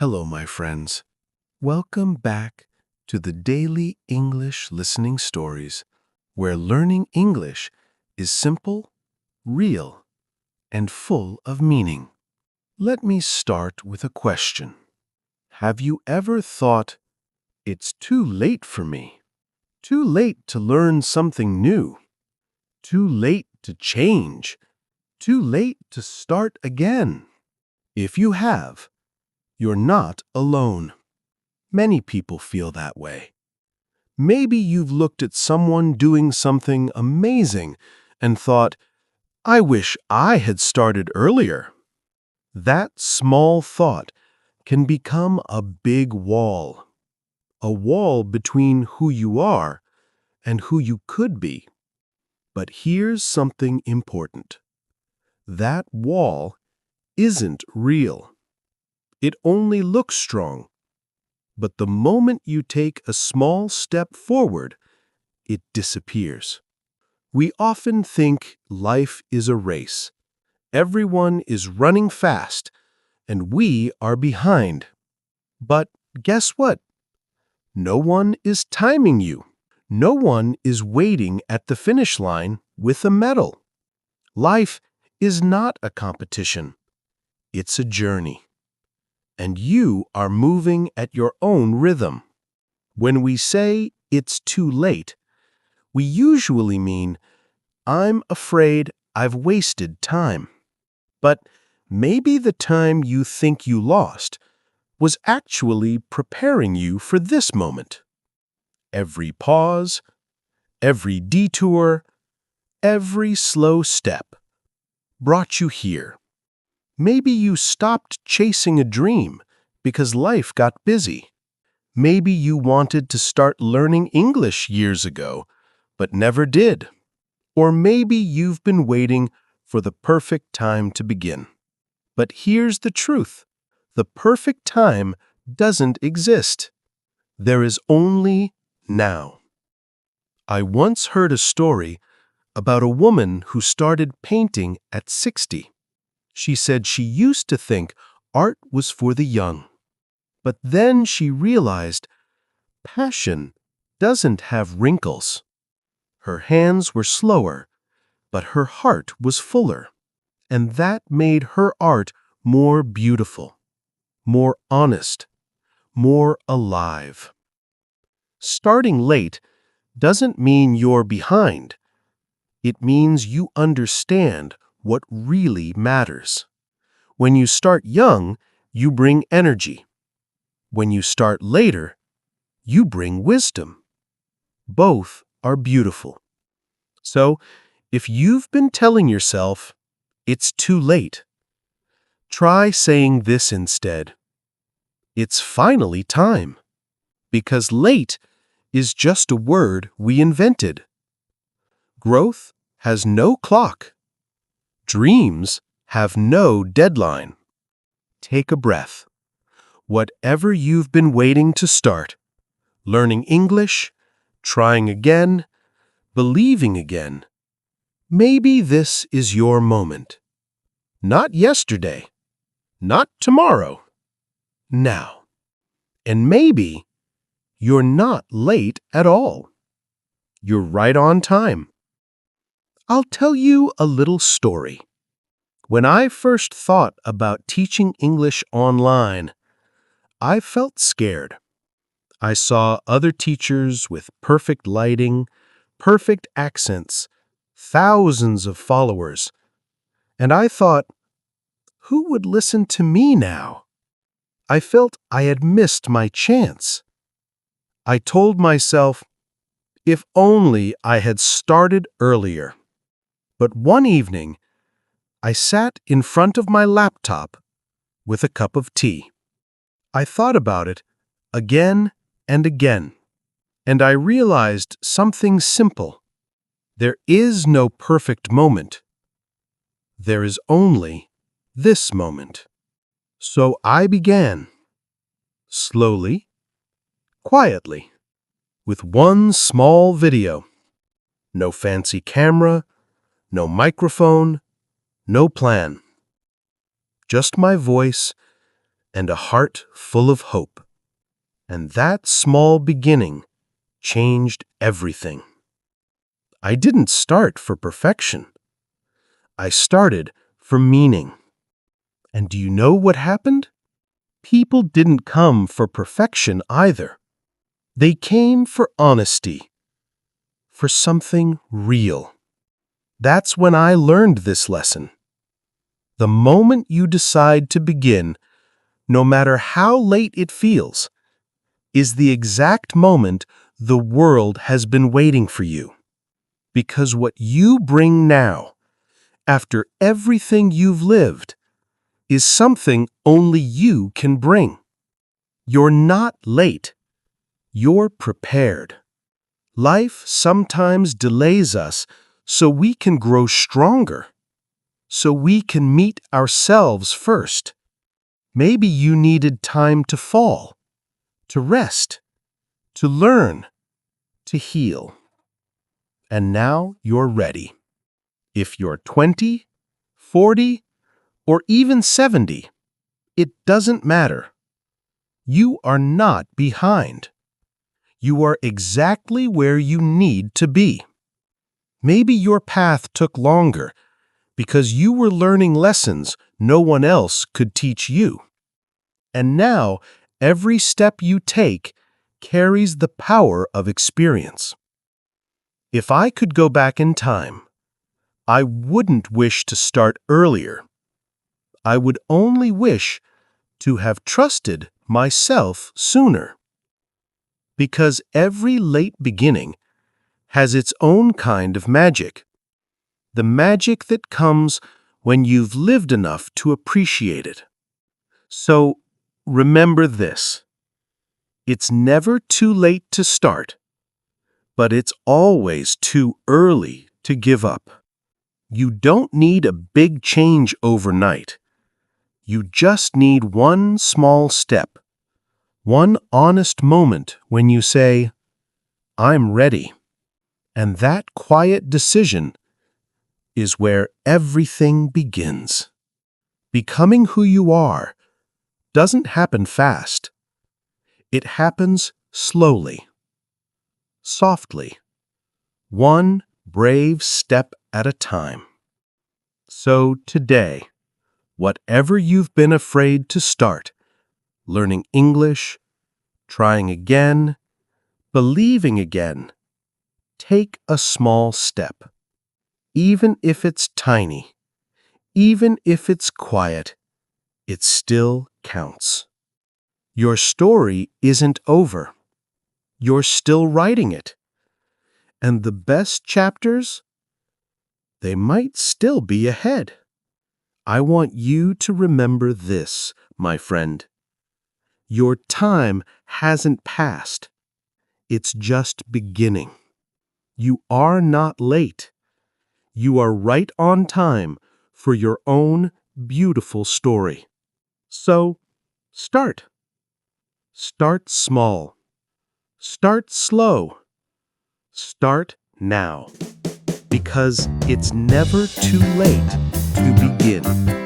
Hello, my friends. Welcome back to the Daily English Listening Stories, where learning English is simple, real, and full of meaning. Let me start with a question. Have you ever thought, it's too late for me? Too late to learn something new? Too late to change? Too late to start again? If you have, you're not alone. Many people feel that way. Maybe you've looked at someone doing something amazing and thought, I wish I had started earlier. That small thought can become a big wall. A wall between who you are and who you could be. But here's something important. That wall isn't real. It only looks strong. But the moment you take a small step forward, it disappears. We often think life is a race. Everyone is running fast, and we are behind. But guess what? No one is timing you. No one is waiting at the finish line with a medal. Life is not a competition. It's a journey. And you are moving at your own rhythm. When we say it's too late, we usually mean, I'm afraid I've wasted time. But maybe the time you think you lost was actually preparing you for this moment. Every pause, every detour, every slow step brought you here. Maybe you stopped chasing a dream because life got busy. Maybe you wanted to start learning English years ago, but never did. Or maybe you've been waiting for the perfect time to begin. But here's the truth. The perfect time doesn't exist. There is only now. I once heard a story about a woman who started painting at 60. She said she used to think art was for the young. But then she realized passion doesn't have wrinkles. Her hands were slower, but her heart was fuller. And that made her art more beautiful, more honest, more alive. Starting late doesn't mean you're behind. It means you understand what really matters. When you start young, you bring energy. When you start later, you bring wisdom. Both are beautiful. So, if you've been telling yourself, it's too late, try saying this instead. It's finally time. Because late is just a word we invented. Growth has no clock. Dreams have no deadline. Take a breath. Whatever you've been waiting to start, learning English, trying again, believing again, maybe this is your moment. Not yesterday, not tomorrow, now. And maybe you're not late at all. You're right on time. I'll tell you a little story. When I first thought about teaching English online, I felt scared. I saw other teachers with perfect lighting, perfect accents, thousands of followers, and I thought, who would listen to me now? I felt I had missed my chance. I told myself, if only I had started earlier. But one evening, I sat in front of my laptop with a cup of tea. I thought about it again and again, and I realized something simple. There is no perfect moment. There is only this moment. So I began, slowly, quietly, with one small video. No fancy camera, no microphone, no plan. Just my voice and a heart full of hope. And that small beginning changed everything. I didn't start for perfection. I started for meaning. And do you know what happened? People didn't come for perfection either. They came for honesty, for something real. That's when I learned this lesson. The moment you decide to begin, no matter how late it feels, is the exact moment the world has been waiting for you. Because what you bring now, after everything you've lived, is something only you can bring. You're not late. You're prepared. Life sometimes delays us so we can grow stronger, so we can meet ourselves first. Maybe you needed time to fall, to rest, to learn, to heal. And now you're ready. If you're 20, 40, or even 70, it doesn't matter. You are not behind. You are exactly where you need to be. Maybe your path took longer because you were learning lessons no one else could teach you. And now, every step you take carries the power of experience. If I could go back in time, I wouldn't wish to start earlier. I would only wish to have trusted myself sooner. Because every late beginning has its own kind of magic. The magic that comes when you've lived enough to appreciate it. So remember this. It's never too late to start, but it's always too early to give up. You don't need a big change overnight. You just need one small step, one honest moment when you say, I'm ready. And that quiet decision is where everything begins. Becoming who you are doesn't happen fast. It happens slowly, softly, one brave step at a time. So today, whatever you've been afraid to start, learning English, trying again, believing again, take a small step. Even if it's tiny, even if it's quiet, it still counts. Your story isn't over. You're still writing it. And the best chapters, they might still be ahead. I want you to remember this, my friend. Your time hasn't passed. It's just beginning. You are not late. You are right on time for your own beautiful story. So, start. Start small. Start slow. Start now. Because it's never too late to begin.